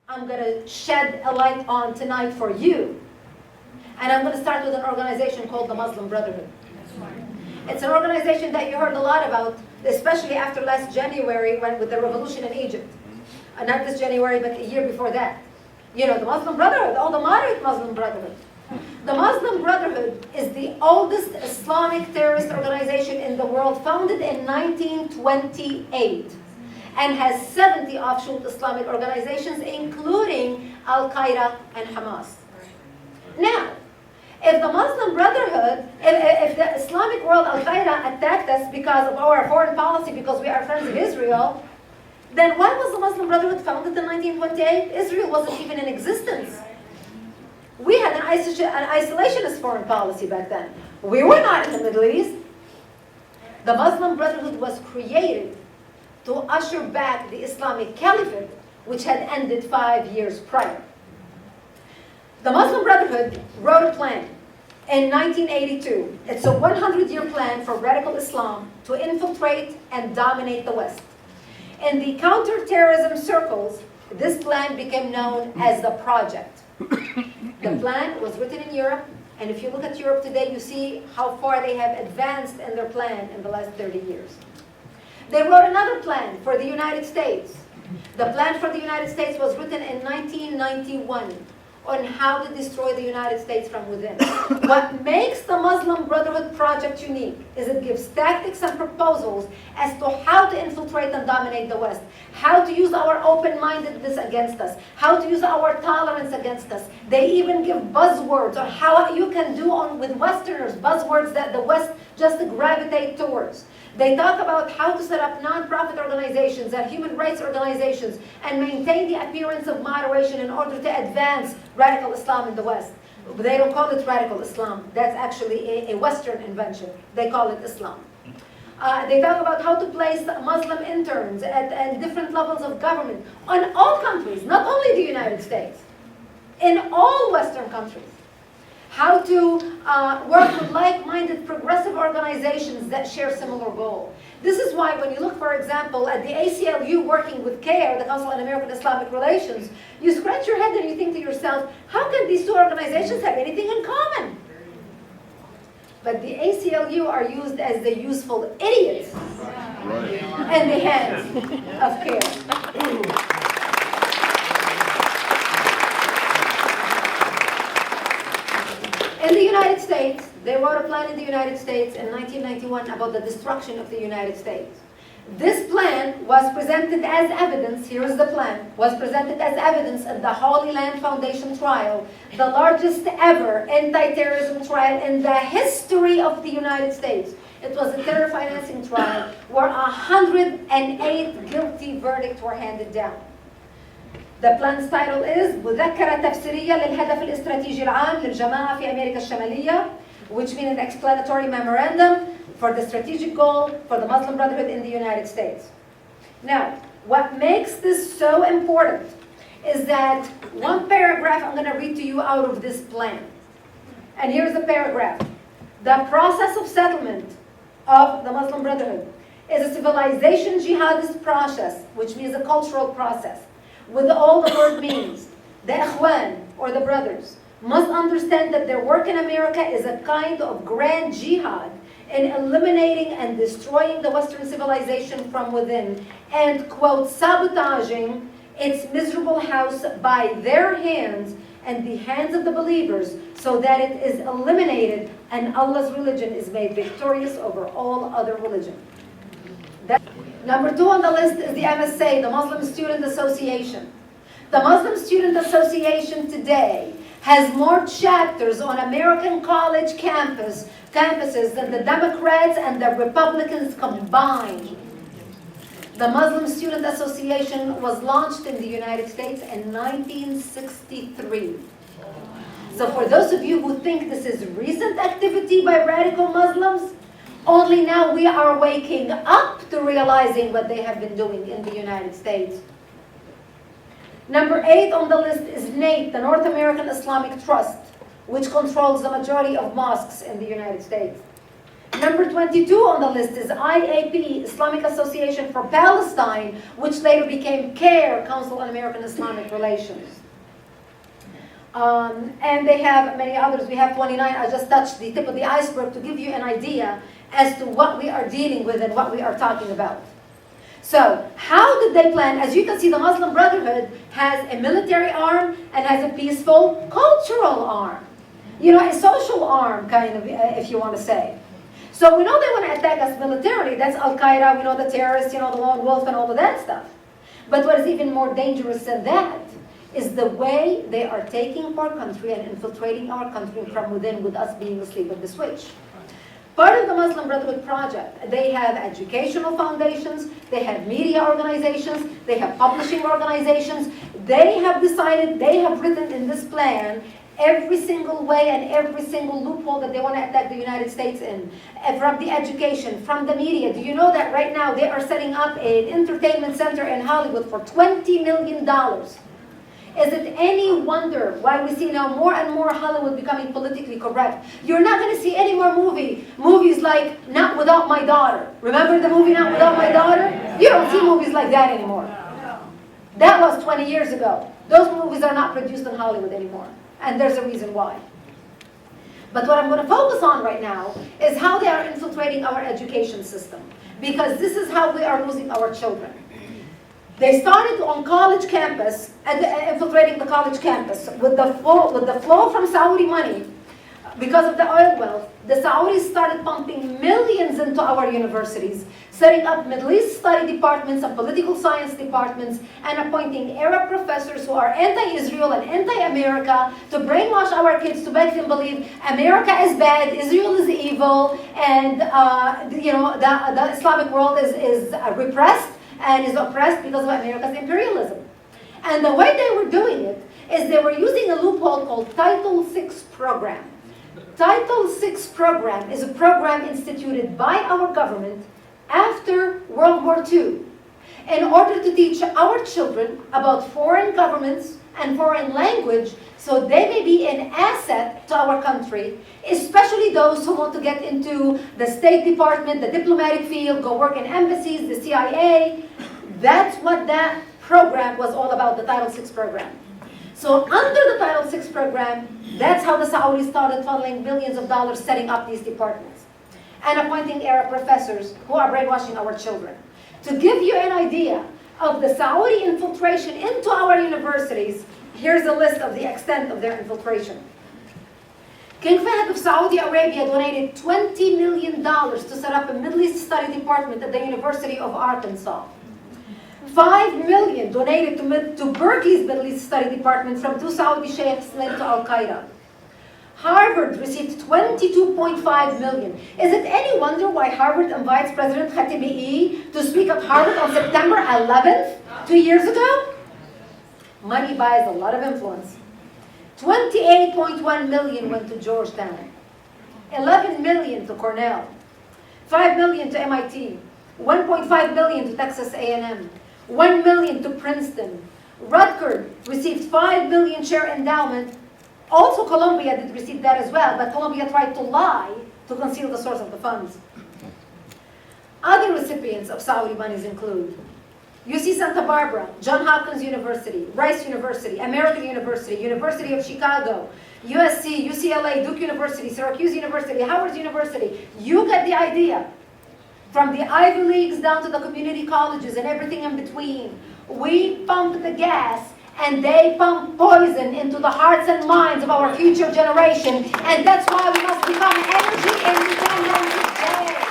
I'm going to shed a light on tonight for you. And I'm going to start with an organization called the Muslim Brotherhood. It's an organization that you heard a lot about, especially after last January with the revolution in Egypt. Not this January, but a year before that. You know, the Muslim Brotherhood, the moderate Muslim Brotherhood. The Muslim Brotherhood is the oldest Islamic terrorist organization in the world, founded in 1928, and has 70 offshoot Islamic organizations, including Al-Qaeda and Hamas. Now, if the Muslim Brotherhood, if the Islamic world, Al-Qaeda, attacked us because of our foreign policy, because we are friends of Israel, then why was the Muslim Brotherhood founded in 1928? Israel wasn't even in existence. We had an isolationist foreign policy back then. We were not in the Middle East. The Muslim Brotherhood was created to usher back the Islamic Caliphate, which had ended 5 years prior. The Muslim Brotherhood wrote a plan in 1982. It's a 100-year plan for radical Islam to infiltrate and dominate the West. In the counterterrorism circles, this plan became known as the Project. The plan was written in Europe, and if you look at Europe today, you see how far they have advanced in their plan in the last 30 years. They wrote another plan for the United States. The plan for the United States was written in 1991 on how to destroy the United States from within. What makes the Muslim Brotherhood Project unique is it gives tactics and proposals as to how to infiltrate and dominate the West, how to use our open-mindedness against us, how to use our tolerance against us. They even give buzzwords on how you can do with Westerners, buzzwords that the West just gravitate towards. They talk about how to set up non-profit organizations and human rights organizations and maintain the appearance of moderation in order to advance radical Islam in the West. But they don't call it radical Islam. That's actually a Western invention. They call it Islam. They talk about how to place Muslim interns at different levels of government on all countries, not only the United States, in all Western countries. How to work with like-minded progressive organizations that share similar goals. This is why when you look, for example, at the ACLU working with CARE, the Council on American Islamic Relations, you scratch your head and you think to yourself, how can these two organizations have anything in common? But the ACLU are used as the useful idiots in the hands of CARE. In the United States, they wrote a plan in the United States in 1991 about the destruction of the United States. This plan was presented as evidence, here is the plan, was presented as evidence at the Holy Land Foundation trial, the largest ever anti-terrorism trial in the history of the United States. It was a terror financing trial where 108 guilty verdicts were handed down. The plan's title is مذكرة تفسيرية للهدف الاستراتيجي العام للجماعة في أمريكا الشمالية, which means an explanatory memorandum for the strategic goal for the Muslim Brotherhood in the United States. Now, what makes this so important is that one paragraph I'm going to read to you out of this plan. And here's the paragraph. The process of settlement of the Muslim Brotherhood is a civilization jihadist process, which means a cultural process. With all the word means, the Ikhwan, or the brothers, must understand that their work in America is a kind of grand jihad in eliminating and destroying the Western civilization from within and, quote, sabotaging its miserable house by their hands and the hands of the believers so that it is eliminated and Allah's religion is made victorious over all other religions. Number 2 on the list is the MSA, the Muslim Student Association. The Muslim Student Association today has more chapters on American college campuses than the Democrats and the Republicans combined. The Muslim Student Association was launched in the United States in 1963. So for those of you who think this is recent activity by radical Muslims, only now we are waking up to realizing what they have been doing in the United States. Number 8 on the list is NATE, the North American Islamic Trust, which controls the majority of mosques in the United States. Number 22 on the list is IAP, Islamic Association for Palestine, which later became CARE, Council on American Islamic Relations. And they have many others. We have 29. I just touched the tip of the iceberg to give you an idea as to what we are dealing with and what we are talking about. So, how did they plan? As you can see, the Muslim Brotherhood has a military arm and has a peaceful cultural arm. You know, a social arm, kind of, if you want to say. So we know they want to attack us militarily. That's Al-Qaeda, we know the terrorists, you know, the lone wolf and all of that stuff. But what is even more dangerous than that is the way they are taking our country and infiltrating our country from within, with us being asleep at the switch. Part of the Muslim Brotherhood Project, they have educational foundations, they have media organizations, they have publishing organizations. They have decided, they have written in this plan every single way and every single loophole that they want to attack the United States in. From the education, from the media. Do you know that right now they are setting up an entertainment center in Hollywood for $20 million? Is it any wonder why we see now more and more Hollywood becoming politically correct? You're not going to see any more movies like Not Without My Daughter. Remember the movie Not Without My Daughter? You don't see movies like that anymore. That was 20 years ago. Those movies are not produced in Hollywood anymore. And there's a reason why. But what I'm going to focus on right now is how they are infiltrating our education system. Because this is how we are losing our children. They started on college campus, infiltrating the college campus with the flow from Saudi money. Because of the oil wealth, the Saudis started pumping millions into our universities, setting up Middle East study departments and political science departments, and appointing Arab professors who are anti-Israel and anti-America to brainwash our kids to make them believe America is bad, Israel is evil, and the Islamic world is repressed and is oppressed because of America's imperialism. And the way they were doing it is they were using a loophole called Title VI program. Title VI program is a program instituted by our government after World War II in order to teach our children about foreign governments and foreign language so they may be an asset to our country, especially those who want to get into the State Department, the diplomatic field, go work in embassies, the CIA. That's what that program was all about, the Title VI program. So under the Title VI program, that's how the Saudis started funneling millions of dollars setting up these departments and appointing Arab professors who are brainwashing our children. To give you an idea of the Saudi infiltration into our universities, here's a list of the extent of their infiltration. King Fahd of Saudi Arabia donated $20 million to set up a Middle East study department at the University of Arkansas. $5 million donated to Berkeley's Middle East Study Department from two Saudi sheikhs linked to Al-Qaeda. Harvard received $22.5 million. Is it any wonder why Harvard invites President Khatami to speak at Harvard on September 11th, 2 years ago? Money buys a lot of influence. $28.1 million went to Georgetown. $11 million to Cornell. $5 million to MIT. $1.5 million to Texas A&M. $1 million to Princeton. Rutgers received $5 million share endowment. Also Columbia did receive that as well, but Columbia tried to lie to conceal the source of the funds. Other recipients of Saudi monies include UC Santa Barbara, Johns Hopkins University, Rice University, American University, University of Chicago, USC, UCLA, Duke University, Syracuse University, Howard University. You get the idea. From the Ivy Leagues down to the community colleges and everything in between. We pump the gas and they pump poison into the hearts and minds of our future generation. And that's why we must become energy independent today.